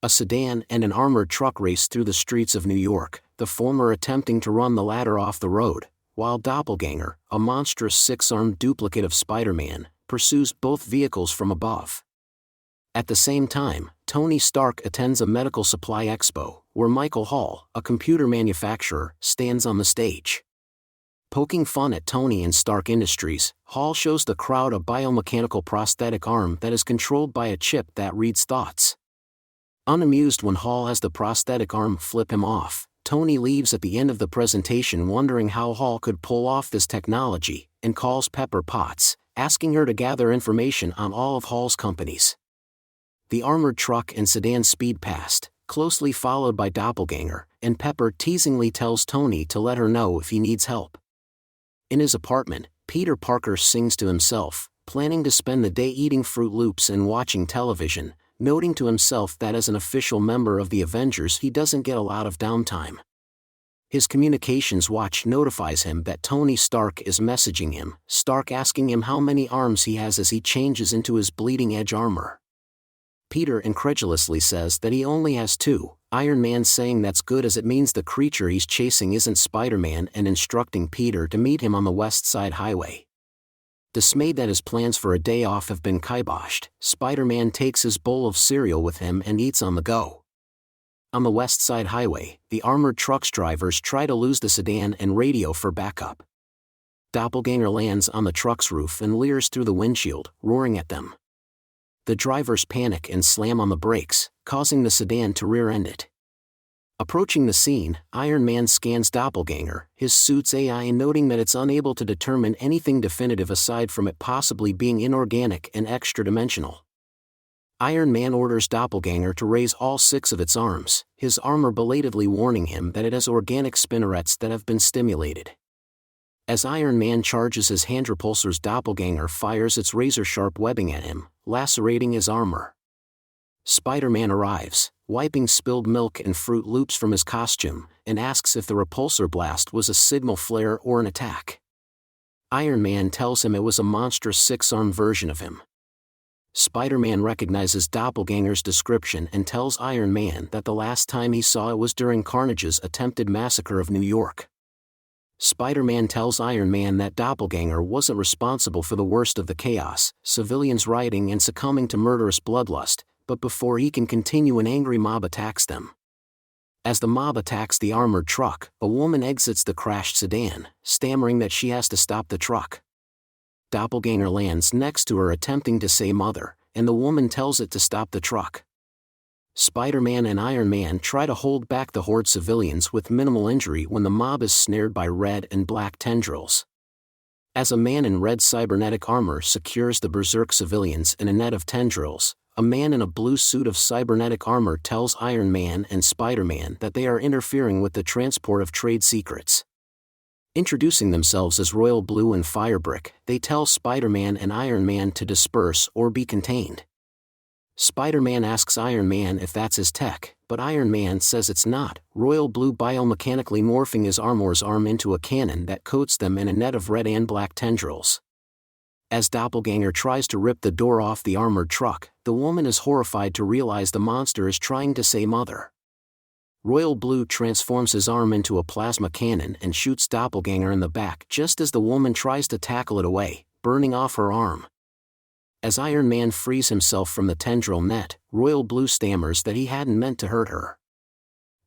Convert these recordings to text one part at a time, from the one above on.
A sedan and an armored truck race through the streets of New York, the former attempting to run the latter off the road, while Doppelganger, a monstrous six-armed duplicate of Spider-Man, pursues both vehicles from above. At the same time, Tony Stark attends a medical supply expo, where Michael Hall, a computer manufacturer, stands on the stage. Poking fun at Tony and Stark Industries, Hall shows the crowd a biomechanical prosthetic arm that is controlled by a chip that reads thoughts. Unamused when Hall has the prosthetic arm flip him off, Tony leaves at the end of the presentation wondering how Hall could pull off this technology, and calls Pepper Potts, asking her to gather information on all of Hall's companies. The armored truck and sedan speed past, closely followed by Doppelganger, and Pepper teasingly tells Tony to let her know if he needs help. In his apartment, Peter Parker sings to himself, planning to spend the day eating Fruit Loops and watching television, noting to himself that as an official member of the Avengers he doesn't get a lot of downtime. His communications watch notifies him that Tony Stark is messaging him, Stark asking him how many arms he has as he changes into his bleeding edge armor. Peter incredulously says that he only has 2, Iron Man saying that's good as it means the creature he's chasing isn't Spider-Man and instructing Peter to meet him on the West Side Highway. Dismayed that his plans for a day off have been kiboshed, Spider-Man takes his bowl of cereal with him and eats on the go. On the West Side Highway, the armored truck's drivers try to lose the sedan and radio for backup. Doppelganger lands on the truck's roof and leers through the windshield, roaring at them. The drivers panic and slam on the brakes, causing the sedan to rear-end it. Approaching the scene, Iron Man scans Doppelganger, his suit's AI noting that it's unable to determine anything definitive aside from it possibly being inorganic and extra-dimensional. Iron Man orders Doppelganger to raise all 6 of its arms, his armor belatedly warning him that it has organic spinnerets that have been stimulated. As Iron Man charges his hand repulsors, Doppelganger fires its razor-sharp webbing at him, lacerating his armor. Spider-Man arrives, wiping spilled milk and Fruit Loops from his costume, and asks if the repulsor blast was a signal flare or an attack. Iron Man tells him it was a monstrous 6-armed version of him. Spider-Man recognizes Doppelganger's description and tells Iron Man that the last time he saw it was during Carnage's attempted massacre of New York. Spider-Man tells Iron Man that Doppelganger wasn't responsible for the worst of the chaos, civilians rioting and succumbing to murderous bloodlust, but before he can continue, an angry mob attacks them. As the mob attacks the armored truck, a woman exits the crashed sedan, stammering that she has to stop the truck. Doppelganger lands next to her attempting to say mother, and the woman tells it to stop the truck. Spider-Man and Iron Man try to hold back the horde civilians with minimal injury when the mob is snared by red and black tendrils. As a man in red cybernetic armor secures the berserk civilians in a net of tendrils, a man in a blue suit of cybernetic armor tells Iron Man and Spider-Man that they are interfering with the transport of trade secrets. Introducing themselves as Royal Blue and Firebrick, they tell Spider-Man and Iron Man to disperse or be contained. Spider-Man asks Iron Man if that's his tech, but Iron Man says it's not, Royal Blue biomechanically morphing his armor's arm into a cannon that coats them in a net of red and black tendrils. As Doppelganger tries to rip the door off the armored truck, the woman is horrified to realize the monster is trying to say mother. Royal Blue transforms his arm into a plasma cannon and shoots Doppelganger in the back just as the woman tries to tackle it away, burning off her arm. As Iron Man frees himself from the tendril net, Royal Blue stammers that he hadn't meant to hurt her.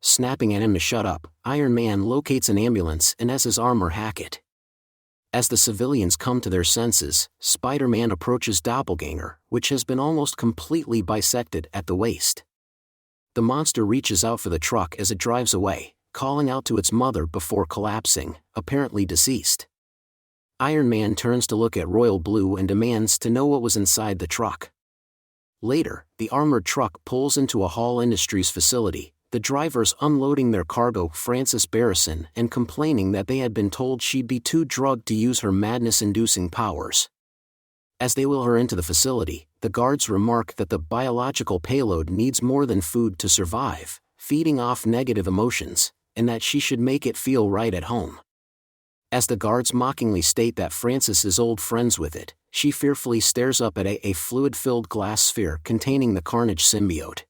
Snapping at him to shut up, Iron Man locates an ambulance and has his armor hack it. As the civilians come to their senses, Spider-Man approaches Doppelganger, which has been almost completely bisected at the waist. The monster reaches out for the truck as it drives away, calling out to its mother before collapsing, apparently deceased. Iron Man turns to look at Royal Blue and demands to know what was inside the truck. Later, the armored truck pulls into a Hall Industries facility, the drivers unloading their cargo, Frances Barrison, and complaining that they had been told she'd be too drugged to use her madness-inducing powers. As they wheel her into the facility, the guards remark that the biological payload needs more than food to survive, feeding off negative emotions, and that she should make it feel right at home. As the guards mockingly state that Frances is old friends with it, she fearfully stares up at a fluid-filled glass sphere containing the Carnage symbiote.